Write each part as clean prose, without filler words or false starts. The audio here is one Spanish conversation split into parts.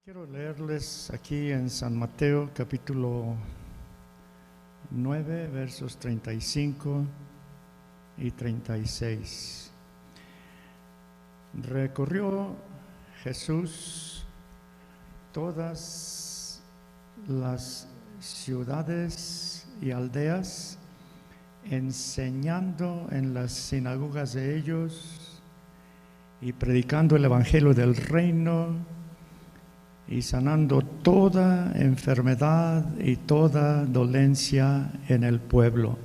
Quiero leerles aquí en San Mateo capítulo 9, versos 35 y 36. Recorrió Jesús todas las ciudades y aldeas, enseñando en las sinagogas de ellos y predicando el evangelio del reino y sanando toda enfermedad y toda dolencia en el pueblo.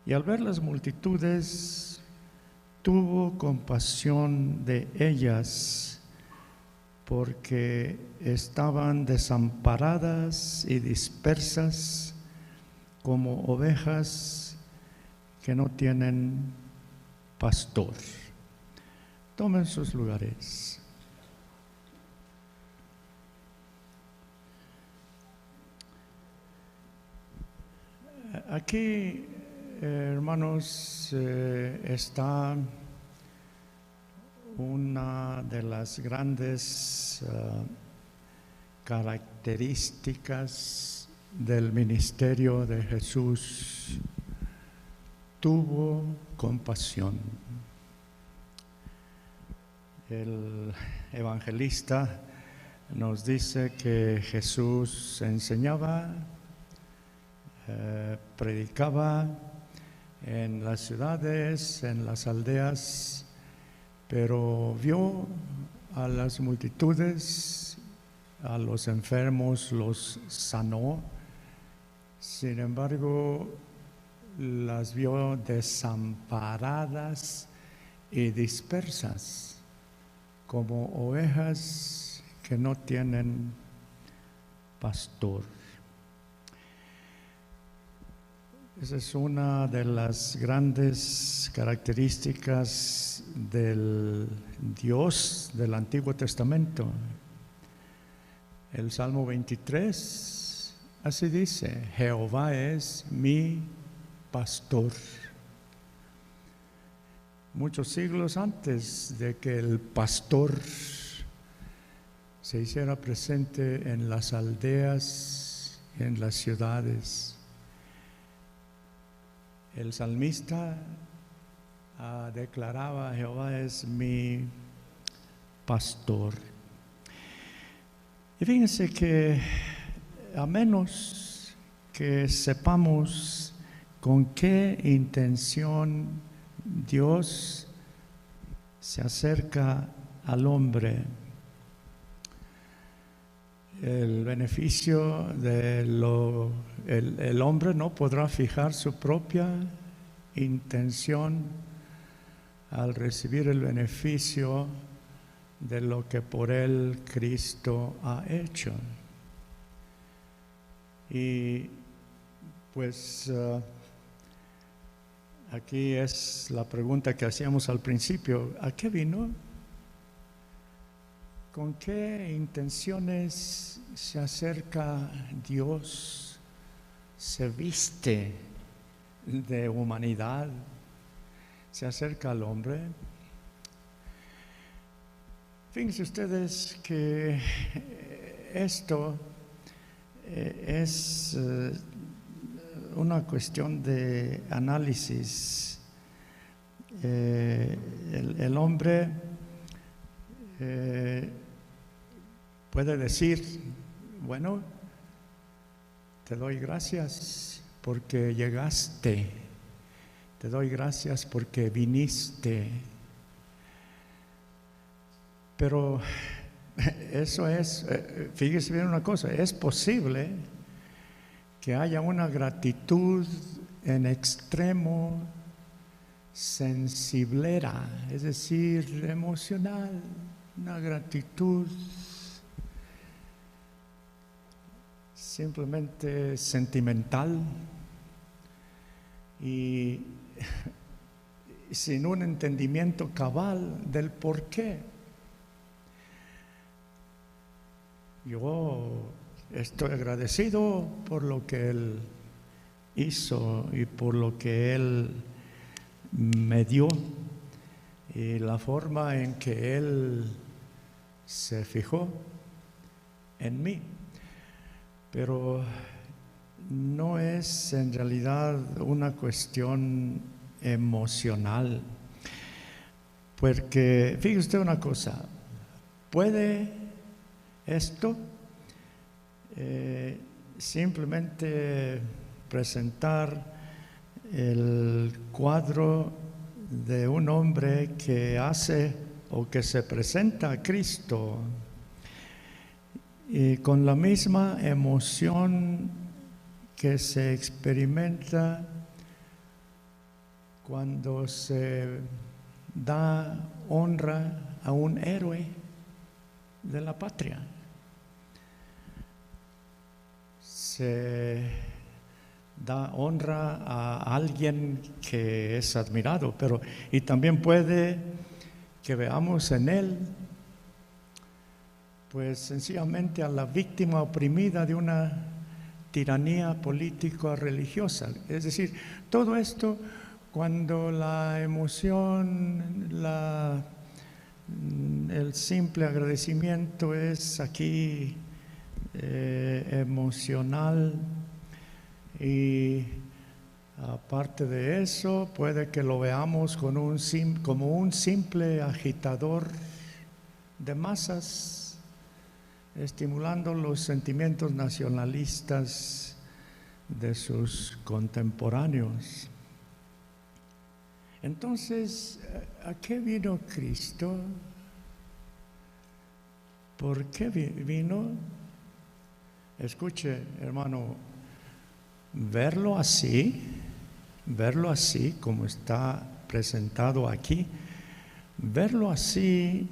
Y al ver las multitudes, tuvo compasión de ellas, porque estaban desamparadas y dispersas como ovejas que no tienen pastor. Tomen sus lugares. Aquí, hermanos, está una de las grandes características del ministerio de Jesús. Tuvo compasión. El evangelista nos dice que Jesús enseñaba, predicaba en las ciudades, en las aldeas, pero vio a las multitudes, a los enfermos los sanó. Sin embargo, las vio desamparadas y dispersas, como ovejas que no tienen pastor. Esa es una de las grandes características del Dios del Antiguo Testamento. El Salmo 23 así dice: Jehová es mi pastor. Muchos siglos antes de que el pastor se hiciera presente en las aldeas, en las ciudades, el salmista declaraba: Jehová es mi pastor. Y fíjense que a menos que sepamos con qué intención Dios se acerca al hombre, el beneficio el hombre no podrá fijar su propia intención al recibir el beneficio de lo que por él Cristo ha hecho. Y pues aquí es la pregunta que hacíamos al principio: ¿a qué vino? ¿Con qué intenciones se acerca Dios? Se viste de humanidad, se acerca al hombre. Fíjense ustedes que esto es una cuestión de análisis. El hombre puede decir: bueno, te doy gracias porque llegaste, te doy gracias porque viniste. Pero eso es, fíjese bien una cosa, es posible que haya una gratitud en extremo sensiblera, es decir, emocional, una gratitud simplemente sentimental y sin un entendimiento cabal del por qué. Yo estoy agradecido por lo que Él hizo y por lo que Él me dio y la forma en que Él se fijó en mí. Pero no es en realidad una cuestión emocional, porque fíjese usted una cosa, puede esto simplemente presentar el cuadro de un hombre que hace o que se presenta a Cristo y con la misma emoción que se experimenta cuando se da honra a un héroe de la patria. Se da honra a alguien que es admirado, pero y también puede que veamos en él pues sencillamente a la víctima oprimida de una tiranía político-religiosa. Es decir, todo esto cuando la emoción, el simple agradecimiento es aquí emocional, y aparte de eso puede que lo veamos como un simple agitador de masas, estimulando los sentimientos nacionalistas de sus contemporáneos. Entonces, ¿a qué vino Cristo? ¿Por qué vino? Escuche, hermano, verlo así como está presentado aquí, verlo así,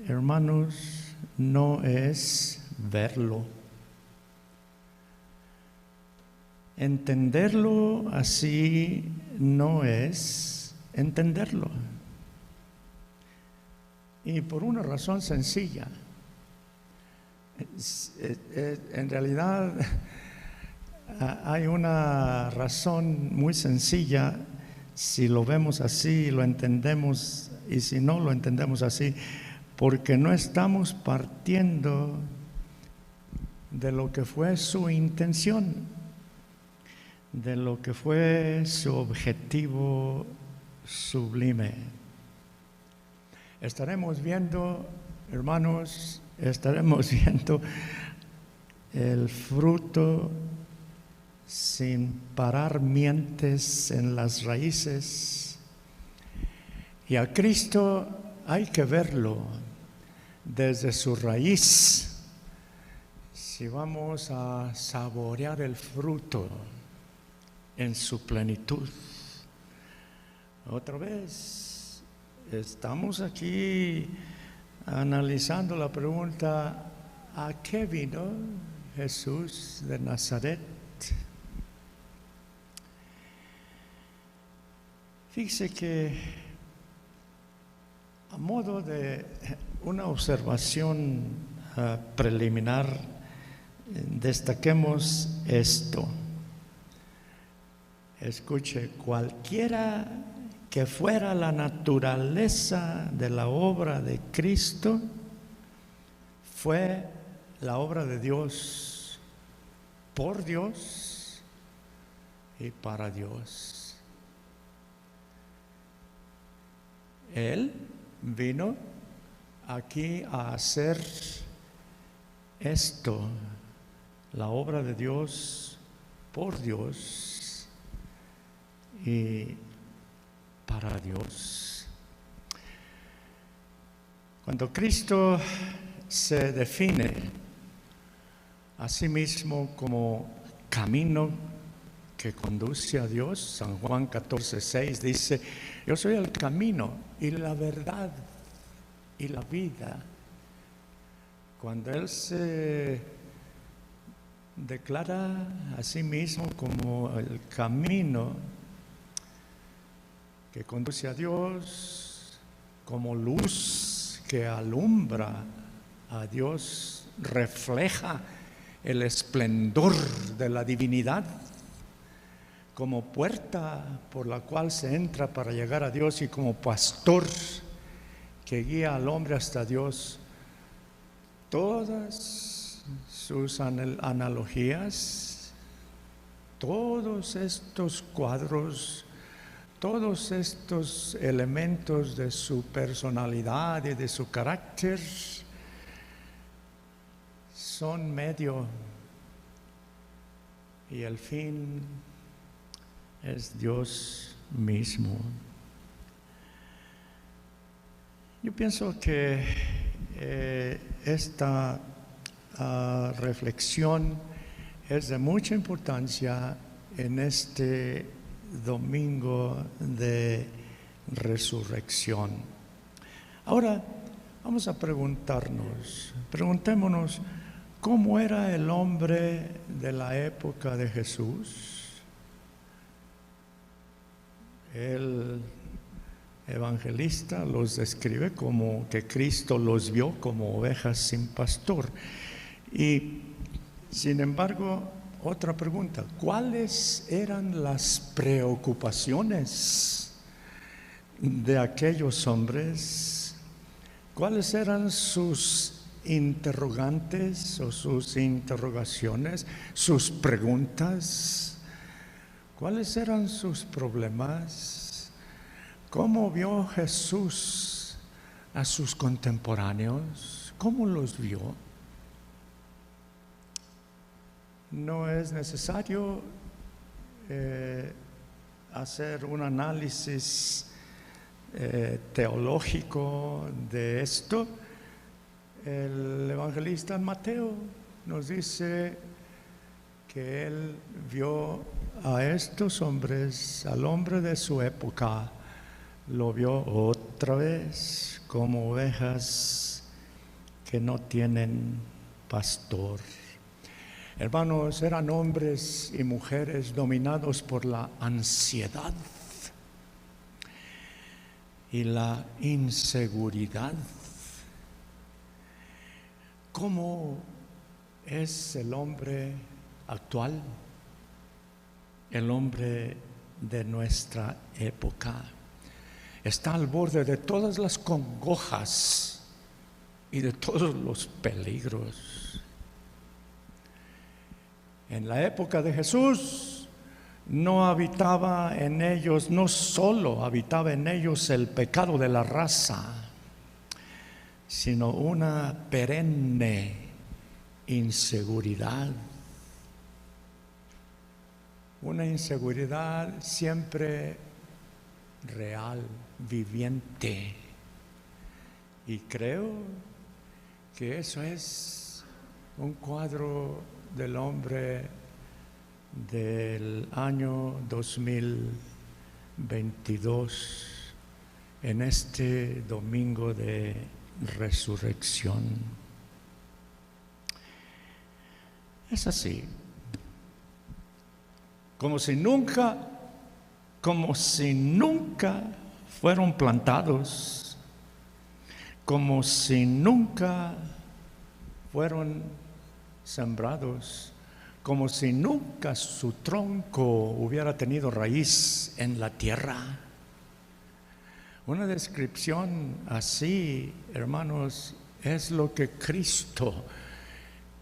hermanos, no es verlo. Entenderlo así no es entenderlo. Y por una razón sencilla. En realidad hay una razón muy sencilla si lo vemos así, lo entendemos, y si no lo entendemos así, porque no estamos partiendo de lo que fue su intención, de lo que fue su objetivo sublime. Estaremos viendo, hermanos, el fruto sin parar mientes en las raíces, y a Cristo hay que verlo desde su raíz si vamos a saborear el fruto en su plenitud. Otra vez, estamos aquí analizando la pregunta: ¿a qué vino Jesús de Nazaret? Fíjese que, a modo de una observación preliminar, destaquemos esto. Escuche, cualquiera que fuera la naturaleza de la obra de Cristo, fue la obra de Dios, por Dios y para Dios. Él vino aquí a hacer esto, la obra de Dios, por Dios y para Dios. Cuando Cristo se define a sí mismo como camino que conduce a Dios, San Juan 14:6 dice: yo soy el camino y la verdad y la vida. Cuando Él se declara a sí mismo como el camino que conduce a Dios, como luz que alumbra a Dios, refleja el esplendor de la divinidad, como puerta por la cual se entra para llegar a Dios, y como pastor que guía al hombre hasta Dios, todas sus analogías, todos estos cuadros, todos estos elementos de su personalidad y de su carácter son medio, y el fin es Dios mismo. Yo pienso que esta reflexión es de mucha importancia en este domingo de resurrección. Ahora vamos a preguntémonos, ¿cómo era el hombre de la época de Jesús? El evangelista los describe como que Cristo los vio como ovejas sin pastor. Y sin embargo, otra pregunta, ¿cuáles eran las preocupaciones de aquellos hombres? ¿Cuáles eran sus interrogantes o sus interrogaciones, sus preguntas? ¿Cuáles eran sus problemas? ¿Cómo vio Jesús a sus contemporáneos? ¿Cómo los vio? No es necesario hacer un análisis teológico de esto. El evangelista Mateo nos dice que él vio a estos hombres, al hombre de su época, lo vio otra vez como ovejas que no tienen pastor. Hermanos, eran hombres y mujeres dominados por la ansiedad y la inseguridad. ¿Cómo es el hombre actual? El hombre de nuestra época está al borde de todas las congojas y de todos los peligros. En la época de Jesús no habitaba en ellos, no solo habitaba en ellos el pecado de la raza, sino una perenne inseguridad. Una inseguridad siempre real, viviente. Y creo que eso es un cuadro del hombre del año 2022 en este domingo de resurrección. Es así, como si nunca fueron plantados, como si nunca fueron sembrados, como si nunca su tronco hubiera tenido raíz en la tierra. Una descripción así, hermanos, es lo que Cristo,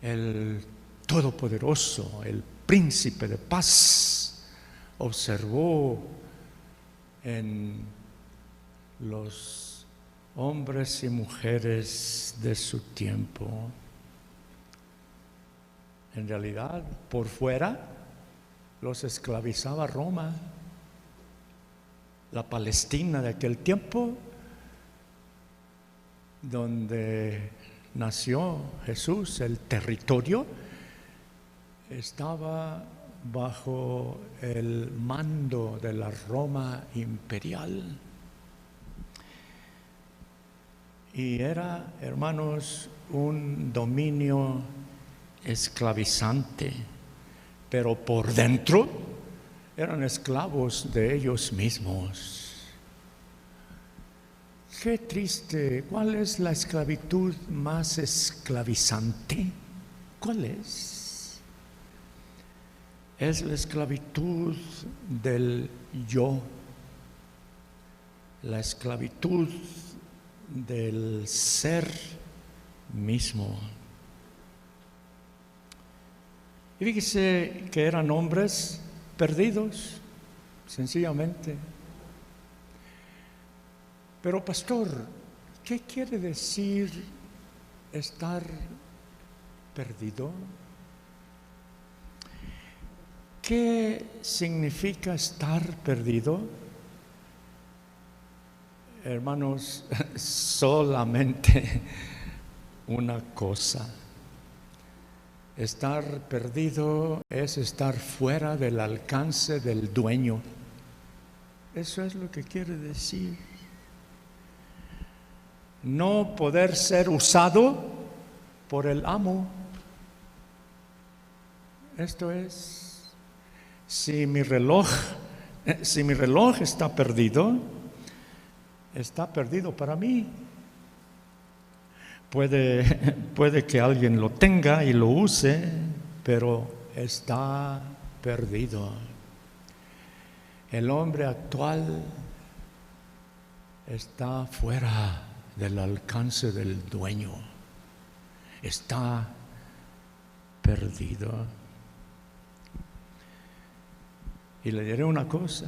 el Todopoderoso, el Príncipe de paz, observó en los hombres y mujeres de su tiempo. En realidad, por fuera los esclavizaba Roma. La Palestina de aquel tiempo, donde nació Jesús, el territorio, estaba bajo el mando de la Roma imperial. Y era, hermanos, un dominio esclavizante, pero por dentro eran esclavos de ellos mismos. Qué triste. ¿Cuál es la esclavitud más esclavizante? ¿Cuál es? Es la esclavitud del yo, la esclavitud del ser mismo. Y fíjese que eran hombres perdidos, sencillamente. Pero pastor, ¿qué quiere decir estar perdido? ¿Qué significa estar perdido? Hermanos, solamente una cosa. Estar perdido es estar fuera del alcance del dueño. Eso es lo que quiere decir. No poder ser usado por el amo. Esto es, si mi reloj está perdido para mí. Puede que alguien lo tenga y lo use, pero está perdido. El hombre actual está fuera del alcance del dueño. Está perdido. Y le diré una cosa: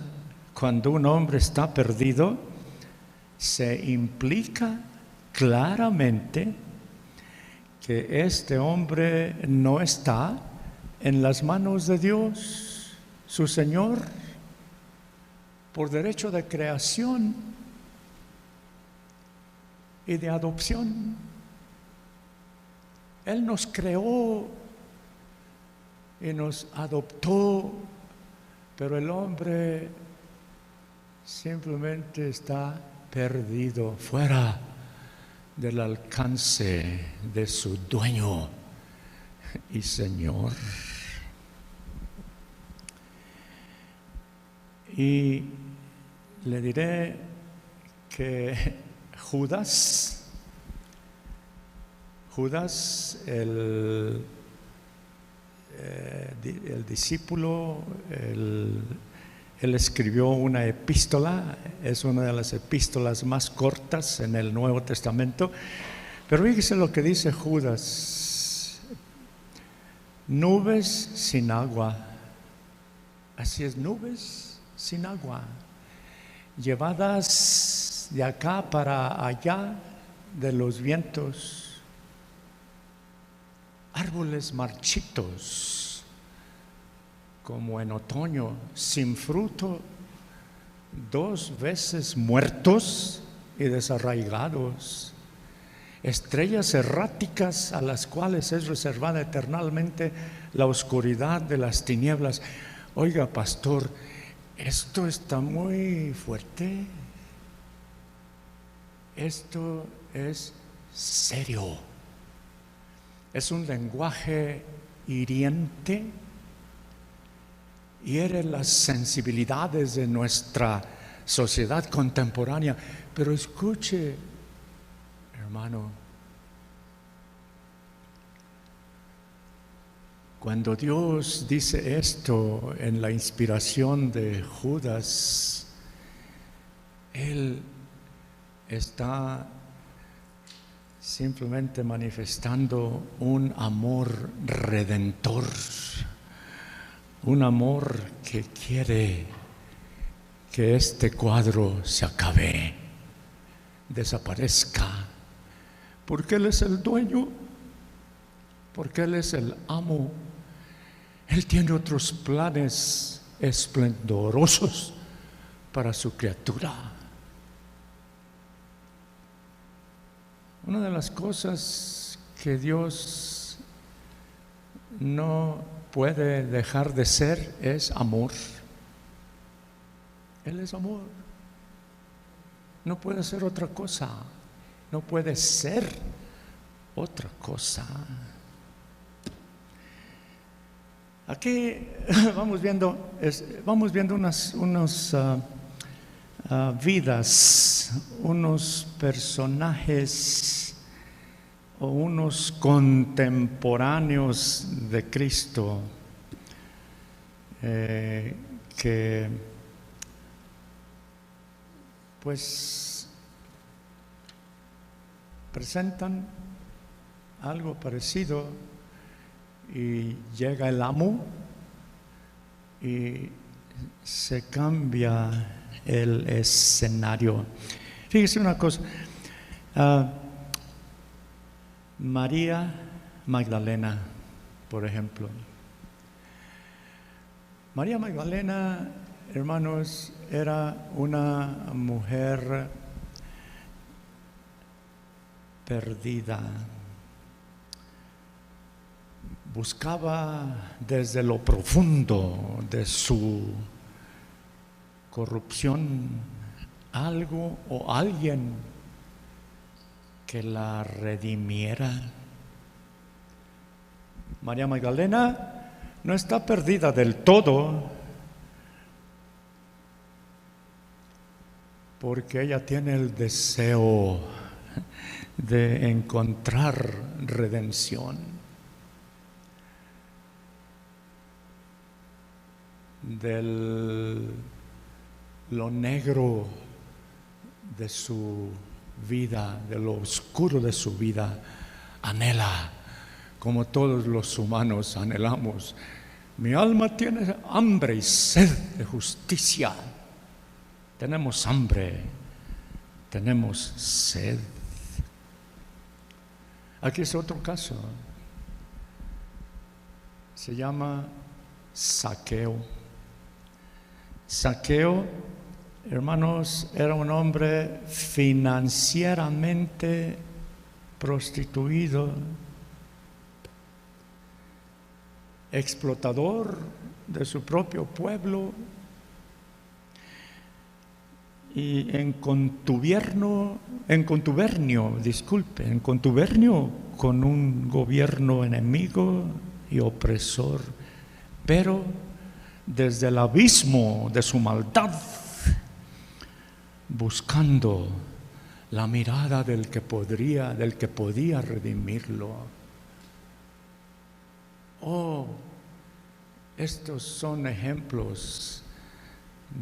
cuando un hombre está perdido, se implica claramente que este hombre no está en las manos de Dios, su Señor, por derecho de creación y de adopción. Él nos creó y nos adoptó, pero el hombre simplemente está perdido, fuera del alcance de su dueño y Señor. Y le diré que Judas, el discípulo, él escribió una epístola, es una de las epístolas más cortas en el Nuevo Testamento, pero fíjese lo que dice Judas: nubes sin agua. Así es, nubes sin agua, llevadas de acá para allá de los vientos, árboles marchitos como en otoño, sin fruto, 2 veces muertos y desarraigados, estrellas erráticas a las cuales es reservada eternamente la oscuridad de las tinieblas. Oiga, pastor, esto está muy fuerte. Esto es serio. Es un lenguaje hiriente. Hiere las sensibilidades de nuestra sociedad contemporánea. Pero escuche, hermano, cuando Dios dice esto en la inspiración de Judas, Él está simplemente manifestando un amor redentor. Un amor que quiere que este cuadro se acabe, desaparezca, porque Él es el dueño, porque Él es el amo. Él tiene otros planes esplendorosos para su criatura. Una de las cosas que Dios no puede dejar de ser es amor. Él es amor. No puede ser otra cosa. No puede ser otra cosa. Aquí vamos viendo unas vidas, unos personajes o unos contemporáneos de Cristo que pues presentan algo parecido y llega el amo y se cambia el escenario. Fíjese una cosa, María Magdalena, por ejemplo. María Magdalena, hermanos, era una mujer perdida. Buscaba desde lo profundo de su corrupción algo o alguien que la redimiera. María Magdalena no está perdida del todo, porque ella tiene el deseo de encontrar redención de lo negro de su vida, de lo oscuro de su vida. Anhela, como todos los humanos anhelamos. Mi alma tiene hambre y sed de justicia. Tenemos hambre, tenemos sed. Aquí es otro caso. Se llama Zaqueo. Zaqueo, hermanos, era un hombre financieramente prostituido, explotador de su propio pueblo y en contubernio con un gobierno enemigo y opresor, pero desde el abismo de su maldad, buscando la mirada del que podía redimirlo. Oh, estos son ejemplos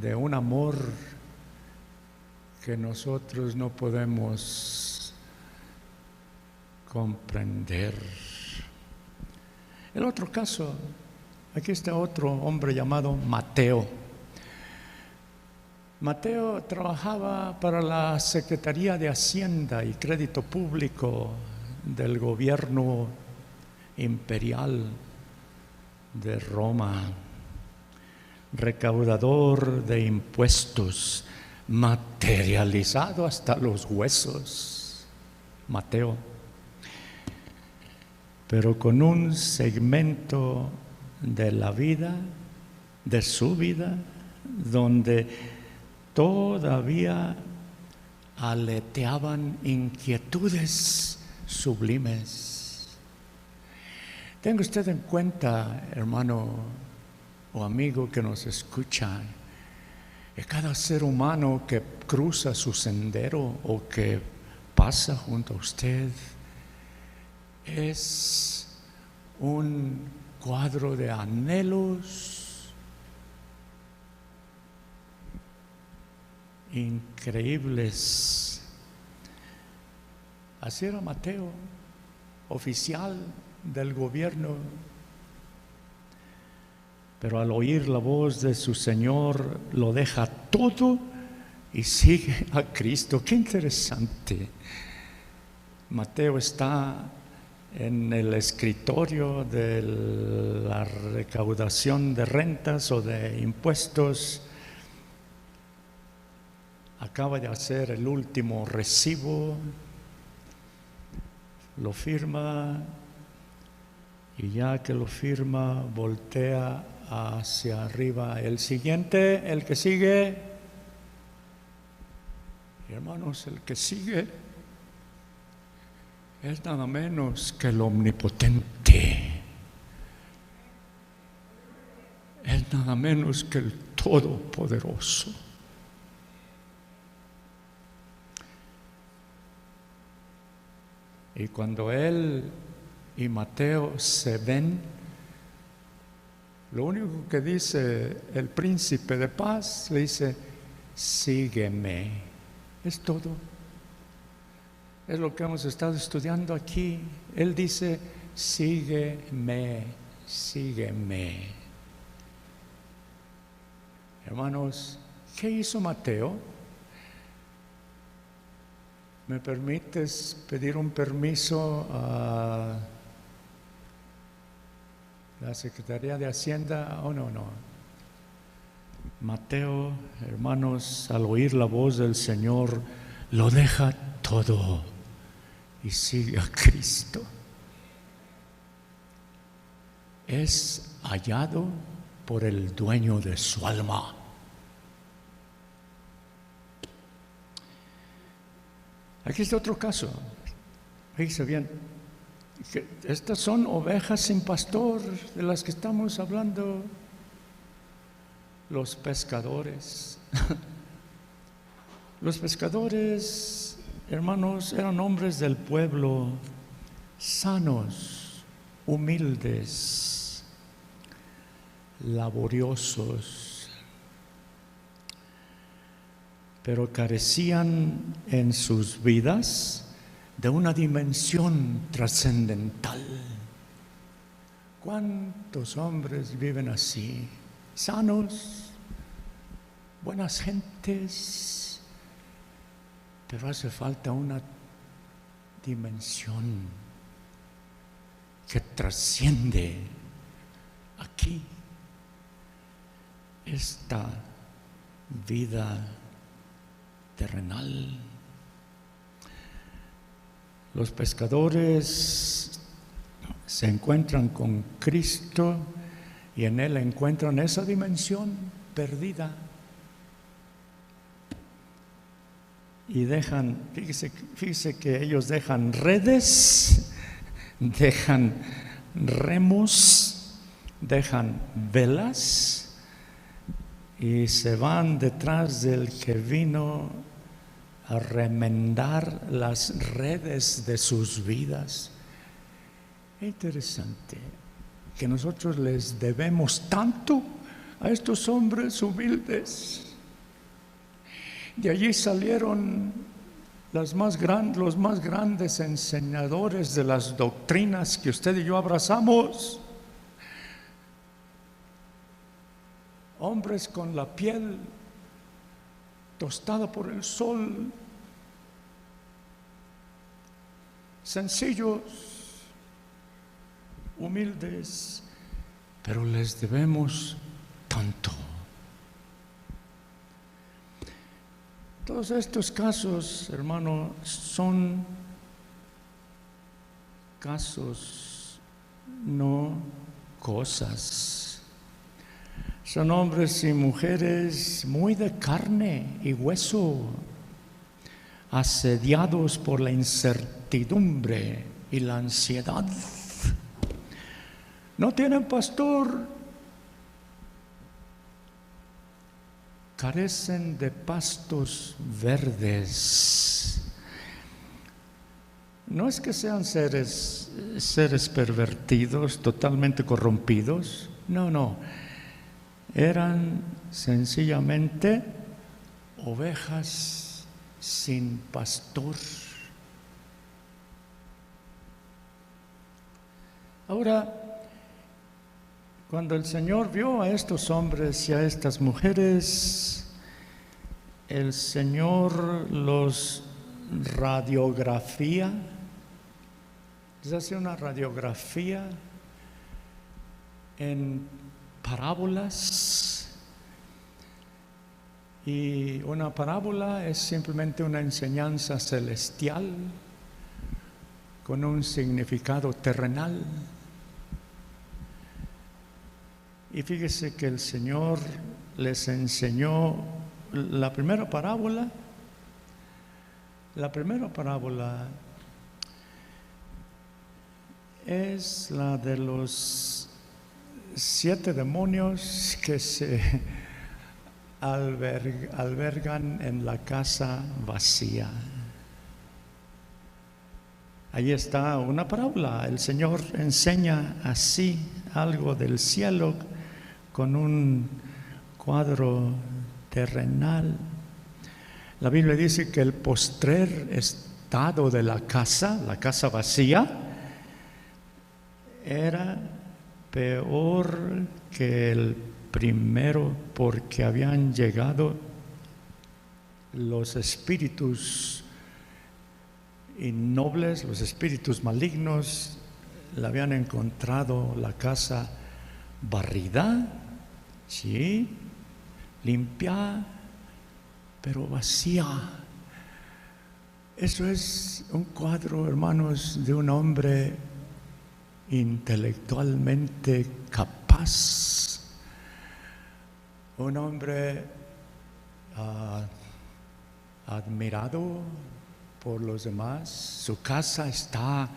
de un amor que nosotros no podemos comprender. El otro caso, aquí está otro hombre llamado Mateo. Mateo trabajaba para la Secretaría de Hacienda y Crédito Público del gobierno imperial de Roma, recaudador de impuestos, materializado hasta los huesos, Mateo, pero con un segmento de la vida, de su vida, donde todavía aleteaban inquietudes sublimes. Tenga usted en cuenta, hermano o amigo que nos escucha, que cada ser humano que cruza su sendero o que pasa junto a usted es un cuadro de anhelos increíbles. Así era Mateo, oficial del gobierno, pero al oír la voz de su Señor lo deja todo y sigue a Cristo. Qué interesante. Mateo está en el escritorio de la recaudación de rentas o de impuestos. Acaba de hacer el último recibo, lo firma y ya que lo firma voltea hacia arriba. El siguiente, el que sigue, hermanos, el que sigue es nada menos que el omnipotente, es nada menos que el todopoderoso. Y cuando él y Mateo se ven, lo único que dice el príncipe de paz, le dice: sígueme. Es todo. Es lo que hemos estado estudiando aquí. Él dice: sígueme, sígueme. Hermanos, ¿qué hizo Mateo? ¿Me permites pedir un permiso a la Secretaría de Hacienda? Oh, no. Mateo, hermanos, al oír la voz del Señor, lo deja todo y sigue a Cristo. Es hallado por el dueño de su alma. Aquí está otro caso. Fíjense bien, que estas son ovejas sin pastor de las que estamos hablando. Los pescadores. Los pescadores, hermanos, eran hombres del pueblo, sanos, humildes, laboriosos, pero carecían en sus vidas de una dimensión trascendental. ¿Cuántos hombres viven así? Sanos, buenas gentes, pero hace falta una dimensión que trasciende aquí esta vida terrenal. Los pescadores se encuentran con Cristo y en Él encuentran esa dimensión perdida. Y dejan, fíjese que ellos dejan redes, dejan remos, dejan velas y se van detrás del que vino a remendar las redes de sus vidas. Es interesante que nosotros les debemos tanto a estos hombres humildes. De allí salieron los más grandes enseñadores de las doctrinas que usted y yo abrazamos. Hombres con la piel tostada por el sol, sencillos, humildes, pero les debemos tanto. Todos estos casos, hermano, son casos, no cosas. Son hombres y mujeres muy de carne y hueso, asediados por la incertidumbre y la ansiedad. No tienen pastor, carecen de pastos verdes. No es que sean seres pervertidos, totalmente corrompidos, no. Eran sencillamente ovejas sin pastor. Ahora, cuando el Señor vio a estos hombres y a estas mujeres, el Señor los radiografía, les hace una radiografía en parábolas, y una parábola es simplemente una enseñanza celestial con un significado terrenal. Y fíjese que el Señor les enseñó la primera parábola. La primera parábola es la de los 7 demonios que se albergan en la casa vacía. Ahí está una parábola. El Señor enseña así algo del cielo con un cuadro terrenal. La Biblia dice que el postrer estado de la casa vacía, era peor que el primero, porque habían llegado los espíritus innobles, los espíritus malignos. Le habían encontrado la casa barrida, sí, limpia, pero vacía. Eso es un cuadro, hermanos, de un hombre intelectualmente capaz, un hombre admirado por los demás. Su casa está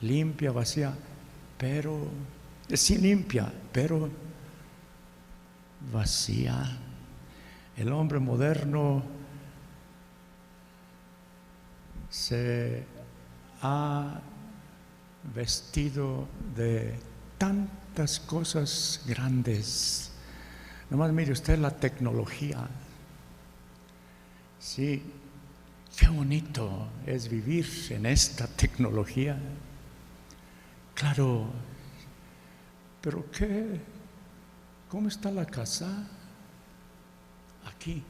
limpia, vacía, pero sí limpia, pero vacía. El hombre moderno se ha vestido de tantas cosas grandes. Nomás mire usted la tecnología. Sí, qué bonito es vivir en esta tecnología. Claro, pero ¿cómo está la casa? Aquí,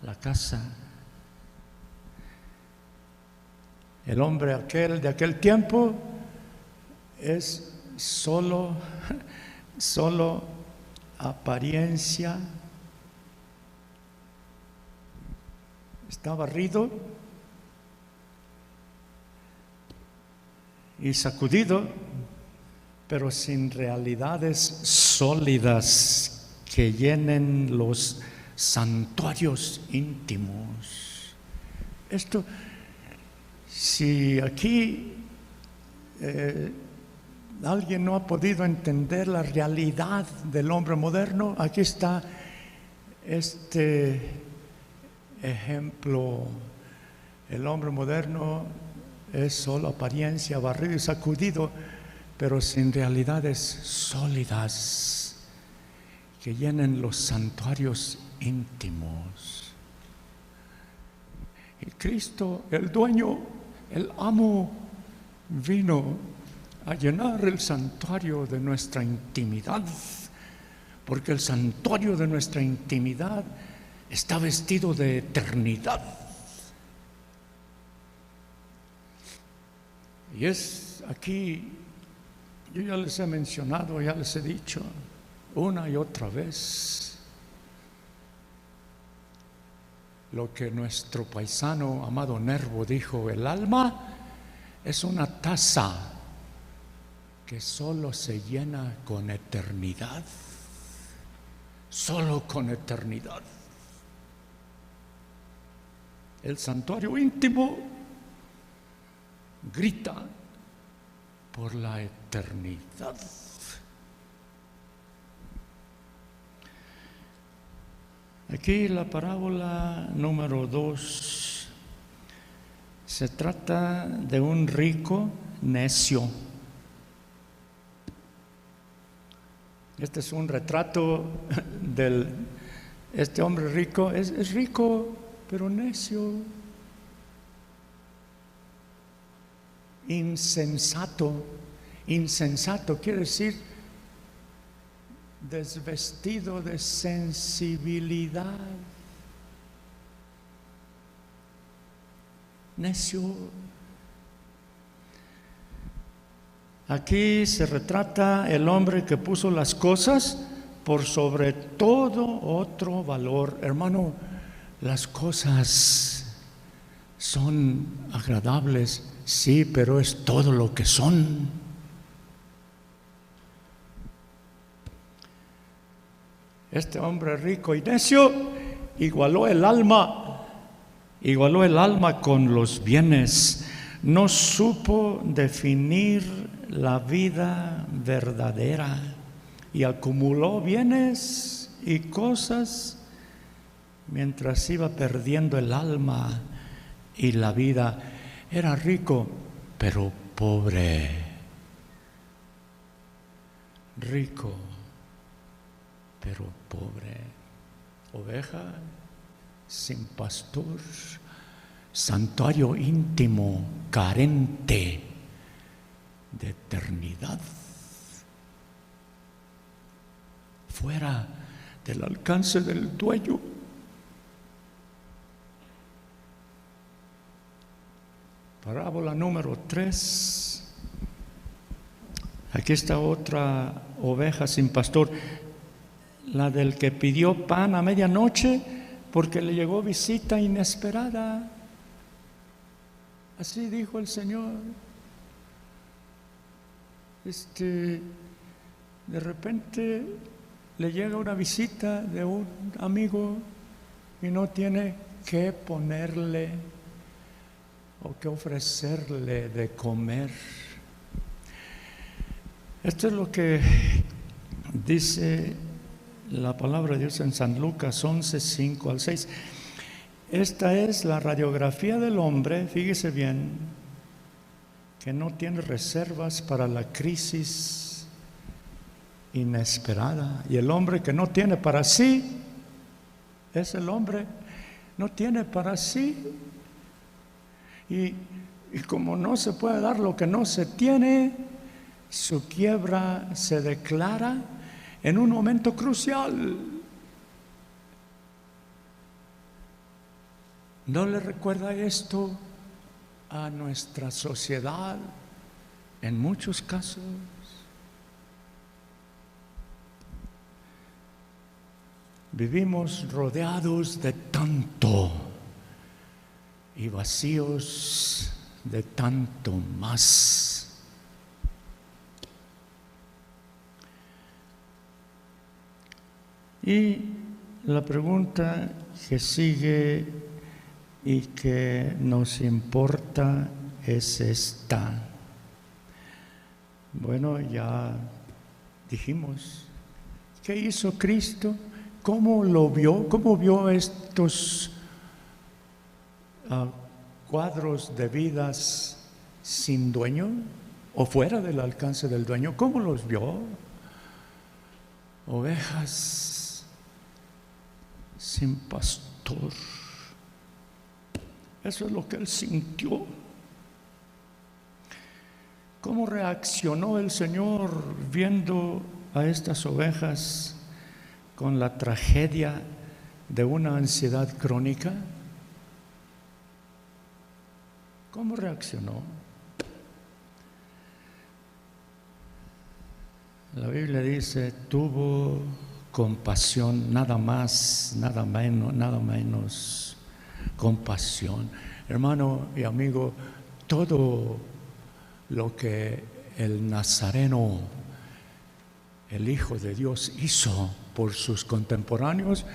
la casa. El hombre de aquel tiempo es solo apariencia. Está barrido y sacudido, pero sin realidades sólidas que llenen los santuarios íntimos. Esto, si aquí alguien no ha podido entender la realidad del hombre moderno, aquí está este ejemplo. El hombre moderno es solo apariencia, barrido y sacudido, pero sin realidades sólidas que llenen los santuarios íntimos. Y Cristo, el dueño, el amo, vino a llenar el santuario de nuestra intimidad, porque el santuario de nuestra intimidad está vestido de eternidad. Y es aquí, yo ya les he mencionado, ya les he dicho una y otra vez lo que nuestro paisano Amado Nervo dijo: el alma es una taza que solo se llena con eternidad, solo con eternidad. El santuario íntimo grita por la eternidad. Aquí la parábola número 2 se trata de un rico necio. Este es un retrato de este hombre rico. Es rico, pero necio, insensato. Insensato quiere decir desvestido de sensibilidad, necio. Aquí se retrata el hombre que puso las cosas por sobre todo otro valor. Hermano, las cosas son agradables, sí, pero es todo lo que son. Este hombre rico y necio igualó el alma con los bienes. No supo definir la vida verdadera y acumuló bienes y cosas mientras iba perdiendo el alma y la vida. Era rico, pero pobre. Rico, pero pobre. Oveja sin pastor, santuario íntimo, carente, de eternidad, fuera del alcance del dueño. Parábola número 3. Aquí está otra oveja sin pastor, la del que pidió pan a medianoche porque le llegó visita inesperada. Así dijo el Señor. De repente le llega una visita de un amigo y no tiene qué ponerle o qué ofrecerle de comer. Esto es lo que dice la palabra de Dios en San Lucas 11, 5 al 6. Esta es la radiografía del hombre, fíjese bien, que no tiene reservas para la crisis inesperada. Y el hombre que no tiene para sí, es el hombre, no tiene para sí. Y como no se puede dar lo que no se tiene, su quiebra se declara en un momento crucial. ¿No le recuerda esto a nuestra sociedad en muchos casos? Vivimos rodeados de tanto y vacíos de tanto más. Y la pregunta que sigue y que nos importa es esta. Bueno, ya dijimos, ¿qué hizo Cristo? ¿Cómo lo vio? ¿Cómo vio estos cuadros de vidas sin dueño o fuera del alcance del dueño? ¿Cómo los vio? Ovejas sin pastor. Eso es lo que él sintió. ¿Cómo reaccionó el Señor viendo a estas ovejas con la tragedia de una ansiedad crónica? ¿Cómo reaccionó? La Biblia dice, tuvo compasión, nada más, nada menos compasión. Hermano y amigo, todo lo que el Nazareno, el Hijo de Dios, hizo por sus contemporáneos,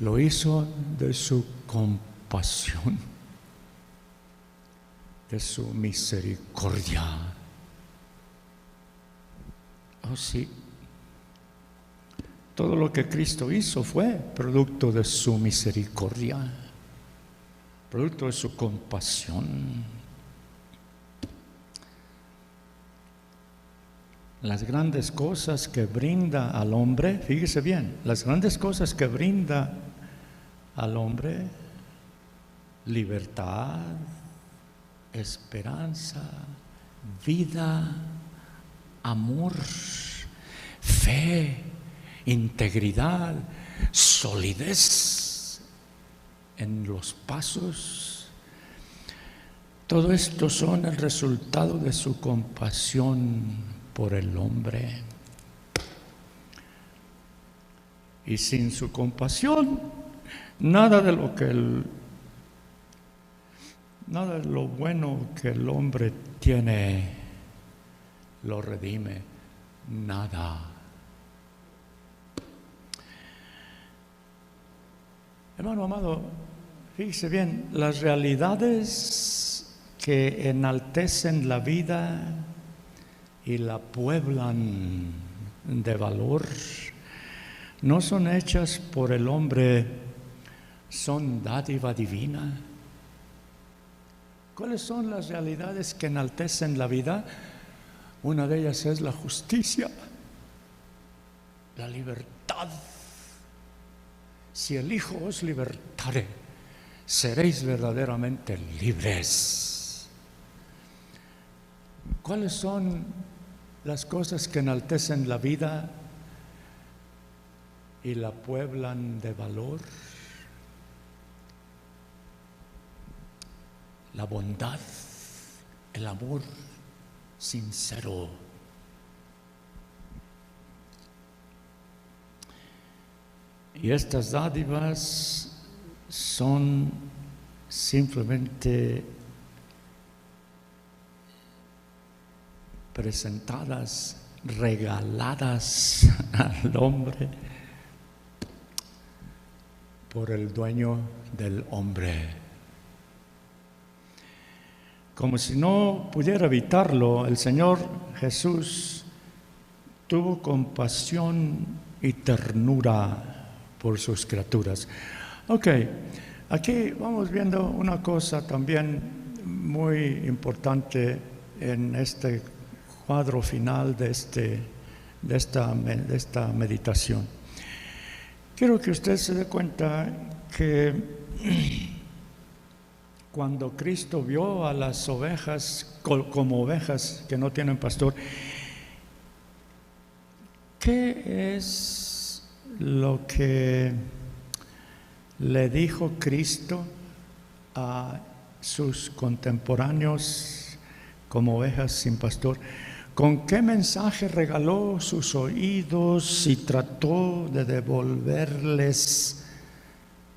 lo hizo de su compasión, de su misericordia. Oh, sí. Todo lo que Cristo hizo fue producto de su misericordia, producto de su compasión. Las grandes cosas que brinda al hombre, fíjese bien, las grandes cosas que brinda al hombre, libertad, esperanza, vida, amor, fe, integridad, solidez en los pasos. Todo esto son el resultado de su compasión por el hombre. Y sin su compasión, nada de lo bueno que el hombre tiene lo redime, nada. Hermano amado, fíjese bien, las realidades que enaltecen la vida y la pueblan de valor no son hechas por el hombre, son dádiva divina. ¿Cuáles son las realidades que enaltecen la vida? Una de ellas es la justicia, la libertad. Si el Hijo os libertare, seréis verdaderamente libres. ¿Cuáles son las cosas que enaltecen la vida y la pueblan de valor? La bondad, el amor sincero. Y estas dádivas son simplemente presentadas, regaladas al hombre por el dueño del hombre. Como si no pudiera evitarlo, el Señor Jesús tuvo compasión y ternura por sus criaturas. Ok, aquí vamos viendo una cosa también muy importante en este cuadro final de esta meditación. Quiero que usted se dé cuenta que cuando Cristo vio a las ovejas como ovejas que no tienen pastor, ¿qué es lo que le dijo Cristo a sus contemporáneos como ovejas sin pastor? ¿Con qué mensaje regaló sus oídos y trató de devolverles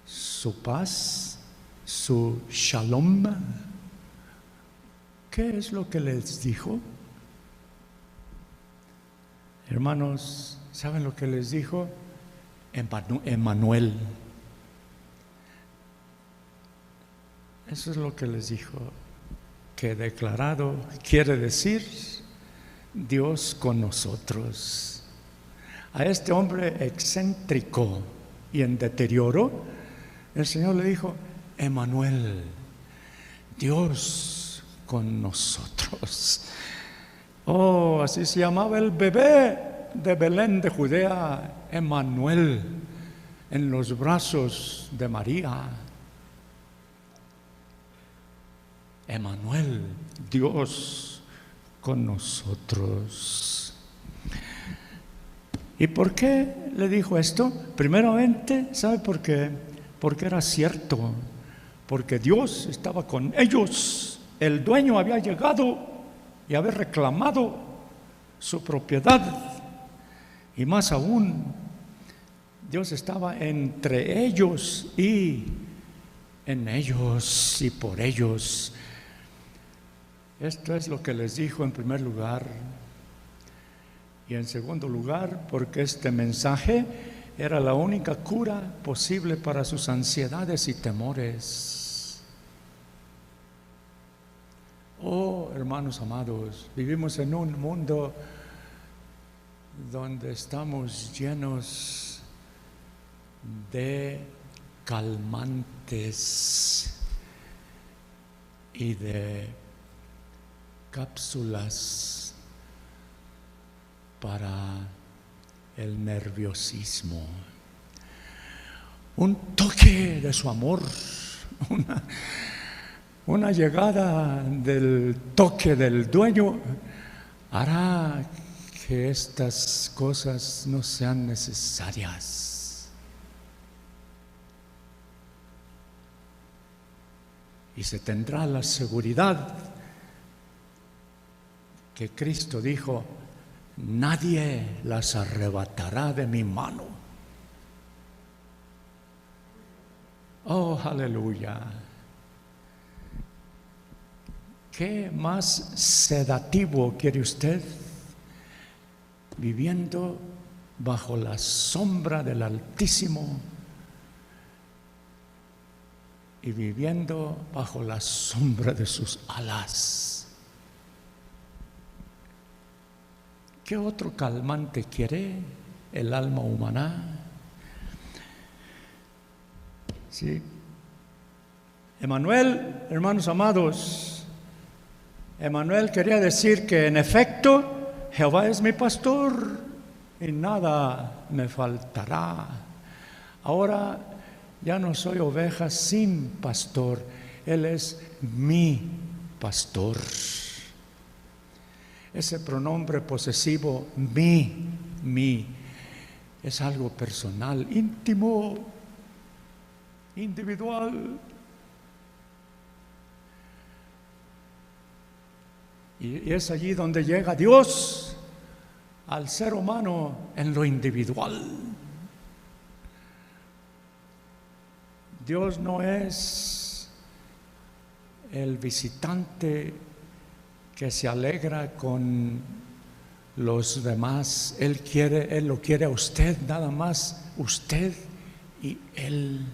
su paz, su shalom? ¿Qué es lo que les dijo? Hermanos, ¿saben lo que les dijo? Emmanuel. Eso es lo que les dijo, que declarado quiere decir Dios con nosotros. A este hombre excéntrico y en deterioro, el Señor le dijo, Emmanuel, Dios con nosotros. Oh, así se llamaba el bebé de Belén de Judea, Emmanuel, en los brazos de María. Emmanuel, Dios con nosotros. ¿Y por qué le dijo esto? Primeramente, ¿sabe por qué? Porque era cierto, porque Dios estaba con ellos. El dueño había llegado y había reclamado su propiedad, y más aún, Dios estaba entre ellos y en ellos y por ellos. Esto es lo que les dijo en primer lugar. Y en segundo lugar, porque este mensaje era la única cura posible para sus ansiedades y temores. Oh, hermanos amados, vivimos en un mundo donde estamos llenos de calmantes y de cápsulas para el nerviosismo. Un toque de su amor, una llegada del toque del dueño hará que estas cosas no sean necesarias. Y se tendrá la seguridad que Cristo dijo, nadie las arrebatará de mi mano. Oh, aleluya. ¿Qué más sedativo quiere usted? Viviendo bajo la sombra del Altísimo y viviendo bajo la sombra de sus alas. ¿Qué otro calmante quiere el alma humana? Sí. Emmanuel, hermanos amados, Emmanuel quería decir que en efecto Jehová es mi pastor y nada me faltará. Ahora ya no soy oveja sin pastor, Él es mi pastor. ese pronombre posesivo, mi, es algo personal, íntimo, individual. Y es allí donde llega Dios al ser humano en lo individual. Dios no es el visitante que se alegra con los demás. Él lo quiere a usted, nada más usted y Él.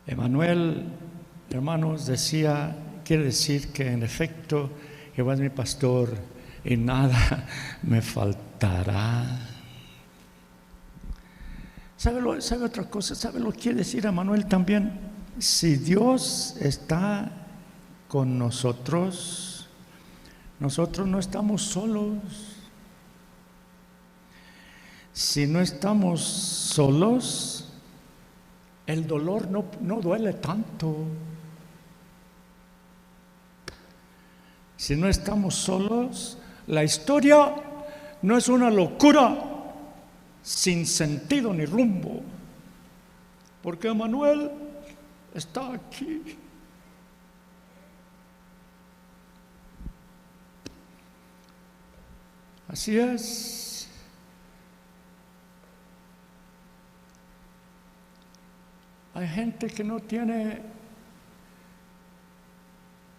Emanuel, hermanos, quiere decir que en efecto Jehová es mi pastor y nada me faltará. ¿Sabe otra cosa? ¿Sabe lo que quiere decir Emanuel también? Si Dios está con nosotros, nosotros no estamos solos. Si no estamos solos, el dolor no duele tanto. Si no estamos solos, la historia no es una locura sin sentido ni rumbo, porque Emanuel está aquí. Así es. Hay gente que no tiene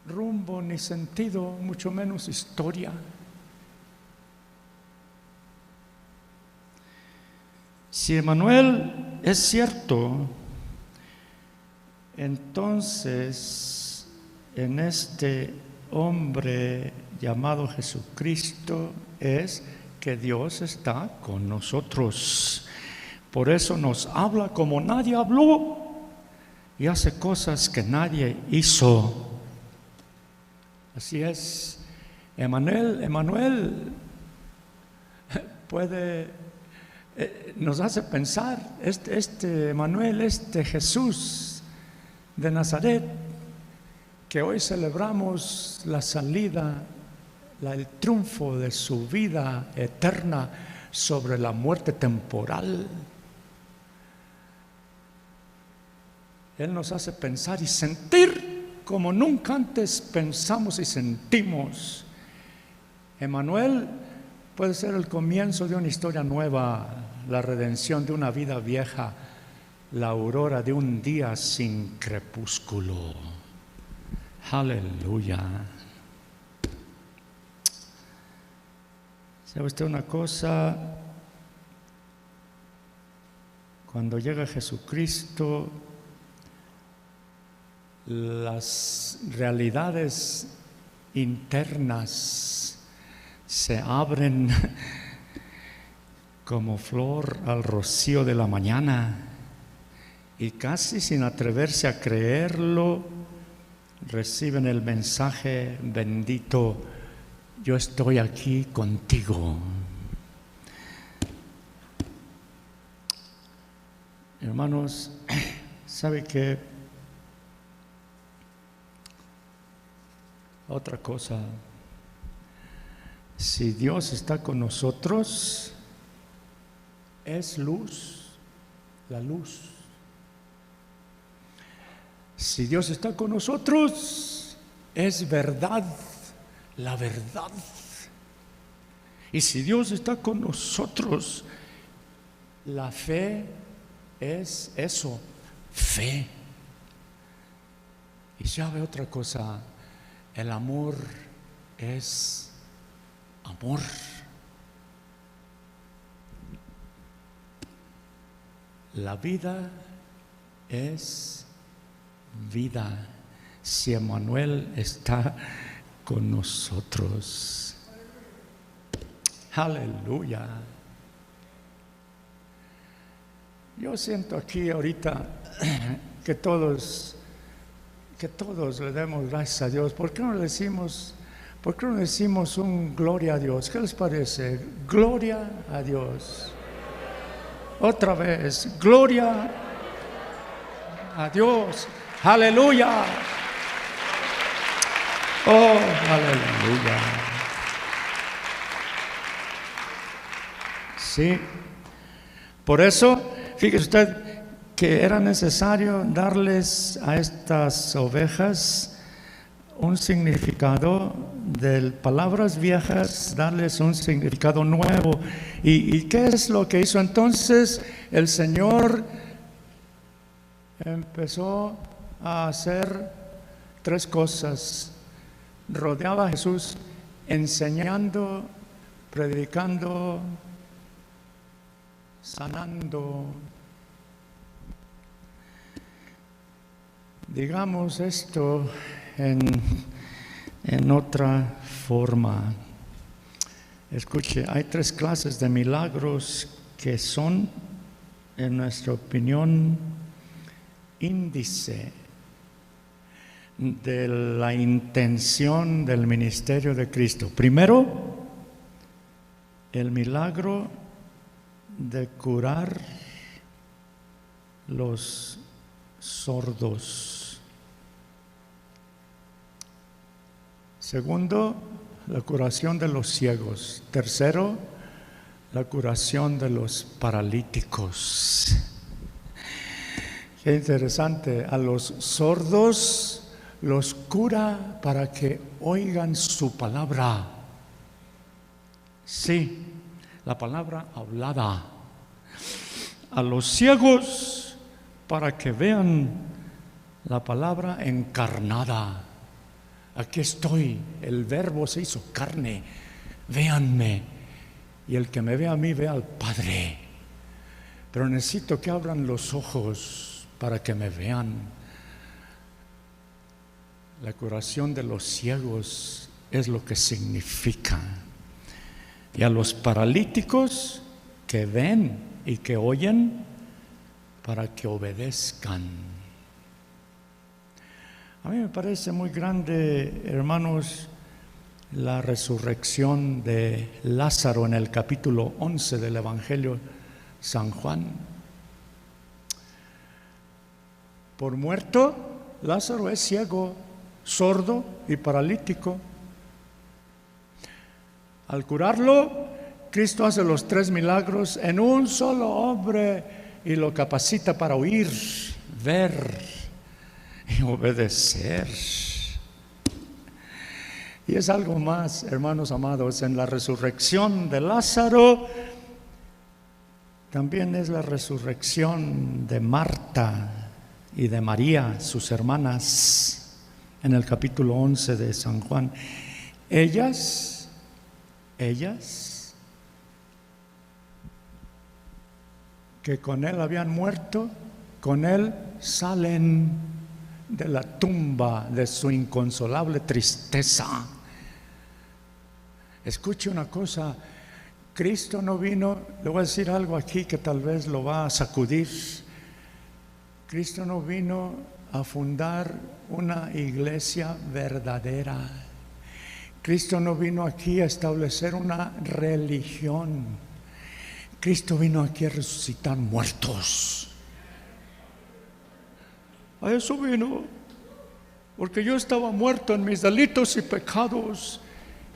rumbo ni sentido, mucho menos historia. Si Emanuel es cierto, entonces en este hombre llamado Jesucristo es que Dios está con nosotros. Por eso nos habla como nadie habló y hace cosas que nadie hizo. Así es, Emanuel nos hace pensar, este Emanuel, este Jesús de Nazaret, que hoy celebramos la salida, el triunfo de su vida eterna sobre la muerte temporal. Él nos hace pensar y sentir como nunca antes pensamos y sentimos. Emanuel puede ser el comienzo de una historia nueva, la redención de una vida vieja, la aurora de un día sin crepúsculo. Aleluya. ¿Sabe usted una cosa? Cuando llega Jesucristo, las realidades internas se abren como flor al rocío de la mañana, y casi sin atreverse a creerlo, reciben el mensaje bendito: yo estoy aquí contigo. Hermanos, ¿sabe qué? Otra cosa, si Dios está con nosotros, es luz, la luz. Si Dios está con nosotros, es verdad, la verdad. Y si Dios está con nosotros, la fe es eso, fe. Y sabe otra cosa, el amor es amor. La vida es vida si Emanuel está con nosotros. Aleluya. Yo siento aquí ahorita que todos le demos gracias a Dios. ¿Por qué no decimos un gloria a Dios? ¿Qué les parece? Gloria a Dios. Otra vez, gloria a Dios. Aleluya. Oh, aleluya. Sí. Por eso, fíjese usted que era necesario darles a estas ovejas un significado de palabras viejas, darles un significado nuevo. ¿Y qué es lo que hizo entonces? El Señor empezó a hacer tres cosas. Rodeaba a Jesús enseñando, predicando, sanando. Digamos esto en otra forma. Escuche, hay tres clases de milagros que son, en nuestra opinión, índice de la intención del ministerio de Cristo. Primero, el milagro de curar los sordos. Segundo, la curación de los ciegos. Tercero, la curación de los paralíticos. Qué interesante, a los sordos los cura para que oigan su palabra. Sí, la palabra hablada. A los ciegos para que vean la palabra encarnada. Aquí estoy, el verbo se hizo carne, véanme, y el que me ve a mí ve al Padre. Pero necesito que abran los ojos para que me vean. La curación de los ciegos es lo que significa. Y a los paralíticos que ven y que oyen para que obedezcan. A mí me parece muy grande, hermanos, la resurrección de Lázaro en el capítulo 11 del Evangelio San Juan. Por muerto, Lázaro es ciego, sordo y paralítico. Al curarlo, Cristo hace los tres milagros en un solo hombre y lo capacita para oír, ver y obedecer. Y es algo más, hermanos amados, en la resurrección de Lázaro también es la resurrección de Marta y de María, sus hermanas, en el capítulo 11 de San Juan. Ellas que con él habían muerto, con él salen de la tumba de su inconsolable tristeza. Escuche una cosa, Cristo no vino, le voy a decir algo aquí que tal vez lo va a sacudir. Cristo no vino a fundar una iglesia verdadera. Cristo no vino aquí a establecer una religión. Cristo vino aquí a resucitar muertos. A eso vino, porque yo estaba muerto en mis delitos y pecados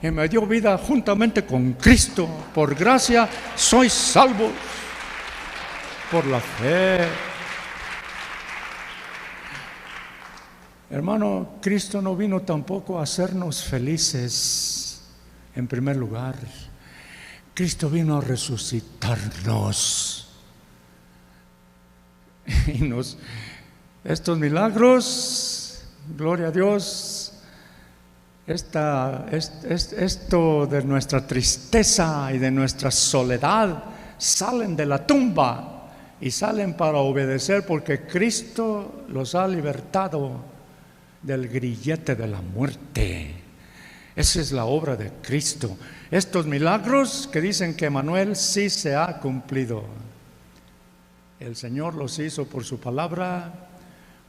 y me dio vida juntamente con Cristo. Por gracia sois salvos por la fe. Hermano, Cristo no vino tampoco a hacernos felices en primer lugar. Cristo vino a resucitarnos. Y estos milagros, gloria a Dios, esto de nuestra tristeza y de nuestra soledad salen de la tumba y salen para obedecer, porque Cristo los ha libertado del grillete de la muerte. Esa es la obra de Cristo. Estos milagros que dicen que Manuel sí se ha cumplido, el Señor los hizo por su palabra,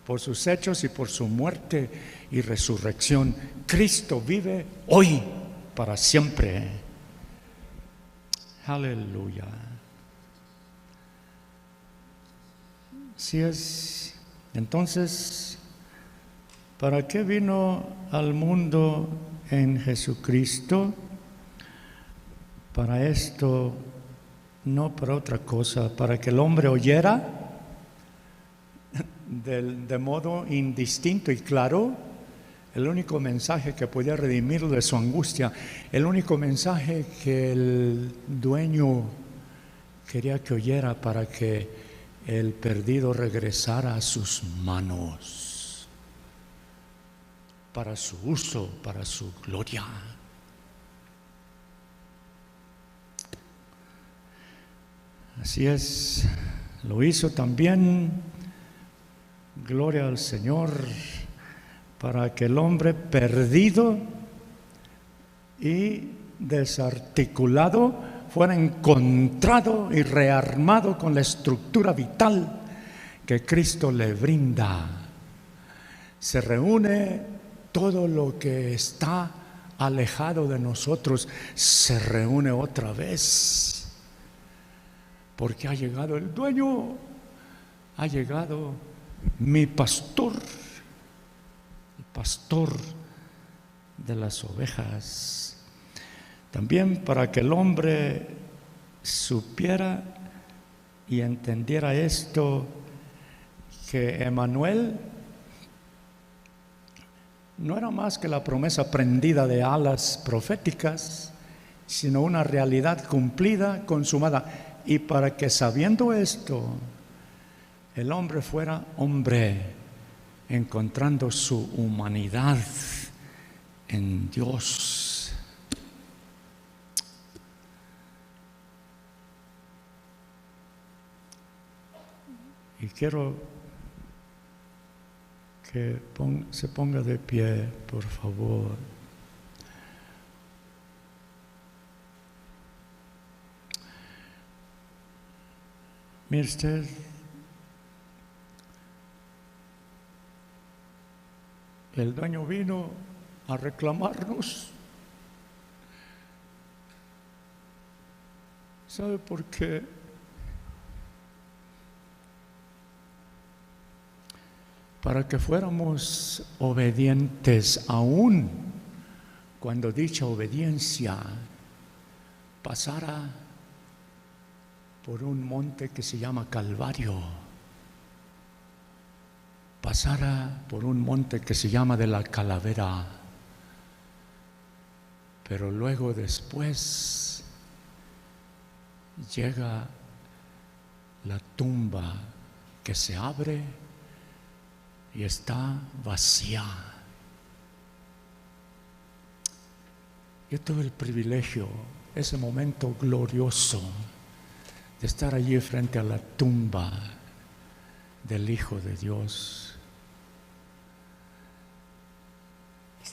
por sus hechos y por su muerte y resurrección. Cristo vive hoy para siempre. Aleluya. Así es. Entonces, ¿Para qué vino al mundo en Jesucristo? Para esto, no para otra cosa, para que el hombre oyera de modo indistinto y claro el único mensaje que podía redimirlo de su angustia, el único mensaje que el dueño quería que oyera para que el perdido regresara a sus manos, para su uso, para su gloria. Así es, lo hizo también, gloria al Señor, para que el hombre perdido y desarticulado fuera encontrado y rearmado con la estructura vital que Cristo le brinda. Se reúne todo lo que está alejado de nosotros, se reúne otra vez, porque ha llegado el dueño, ha llegado mi pastor, el pastor de las ovejas. También para que el hombre supiera y entendiera esto, que Emmanuel no era más que la promesa prendida de alas proféticas, sino una realidad cumplida, consumada. Y para que, sabiendo esto, el hombre fuera hombre, encontrando su humanidad en Dios. Y quiero que se ponga de pie, por favor. Mire usted, el dueño vino a reclamarnos. ¿Sabe por qué? Para que fuéramos obedientes, aún cuando dicha obediencia pasara por un monte que se llama Calvario, pasara por un monte que se llama de la Calavera, pero luego después llega la tumba que se abre y está vacía. Yo tuve el privilegio, ese momento glorioso, de estar allí frente a la tumba del Hijo de Dios.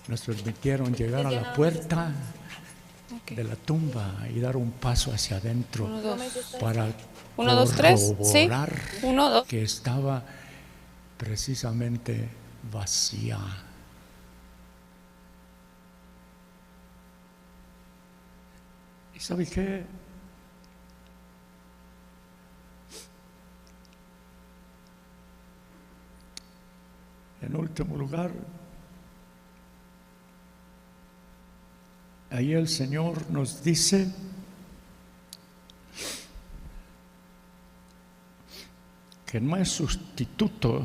Nos permitieron llegar a la puerta de la tumba y dar un paso hacia adentro para corroborar que estaba precisamente vacía. ¿Y sabe qué? En último lugar, ahí el Señor nos dice que no es sustituto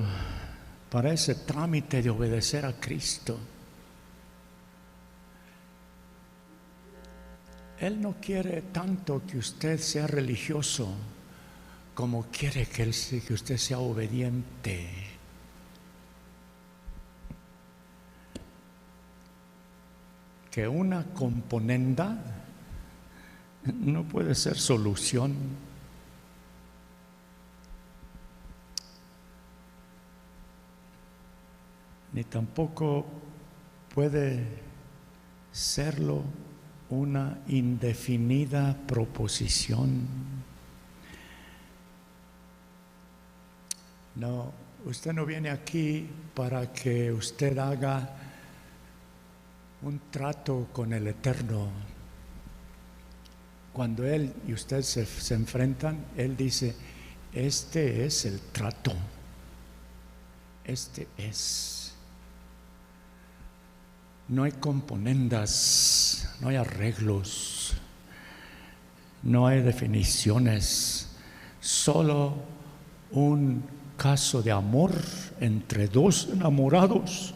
para ese trámite de obedecer a Cristo. Él no quiere tanto que usted sea religioso como quiere que usted sea obediente. Que una componenda no puede ser solución. Ni tampoco puede serlo una indefinida proposición. No, usted no viene aquí para que usted haga un trato con el Eterno. Cuando Él y usted se enfrentan, Él dice: este es el trato, este es. No hay componendas, no hay arreglos, no hay definiciones, solo un caso de amor entre dos enamorados,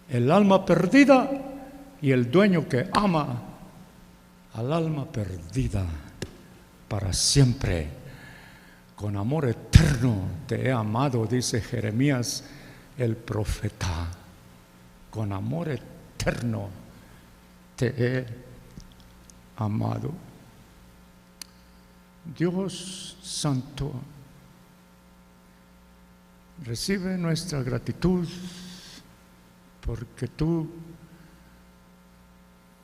el alma perdida y el dueño que ama al alma perdida para siempre. Con amor eterno te he amado, dice Jeremías el profeta. Con amor eterno te he amado. Dios Santo, recibe nuestra gratitud porque tú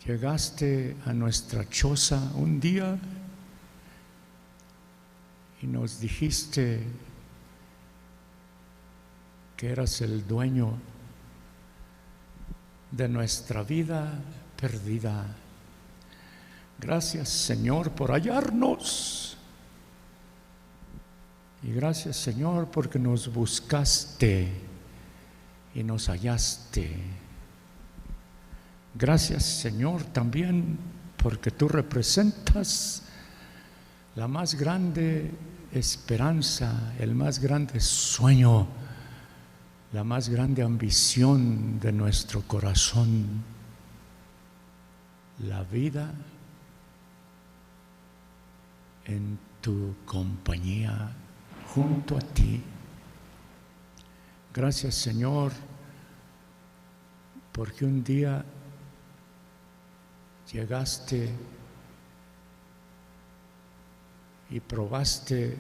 llegaste a nuestra choza un día y nos dijiste que eras el dueño de nuestra vida perdida. Gracias, Señor, por hallarnos. Y gracias, Señor, porque nos buscaste y nos hallaste. Gracias, Señor, también porque tú representas la más grande esperanza, el más grande sueño, la más grande ambición de nuestro corazón, la vida en tu compañía, junto a ti. Gracias, Señor, porque un día llegaste y probaste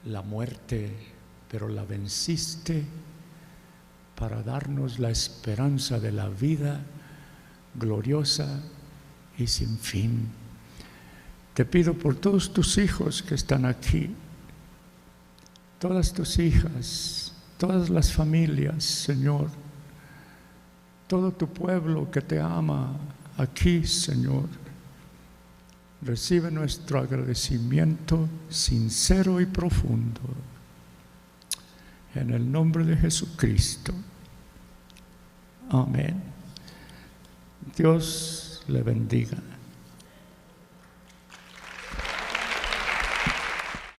la muerte, pero la venciste para darnos la esperanza de la vida gloriosa y sin fin. Te pido por todos tus hijos que están aquí, todas tus hijas, todas las familias, Señor, todo tu pueblo que te ama aquí, Señor. Recibe nuestro agradecimiento sincero y profundo. En el nombre de Jesucristo. Amén. Dios le bendiga.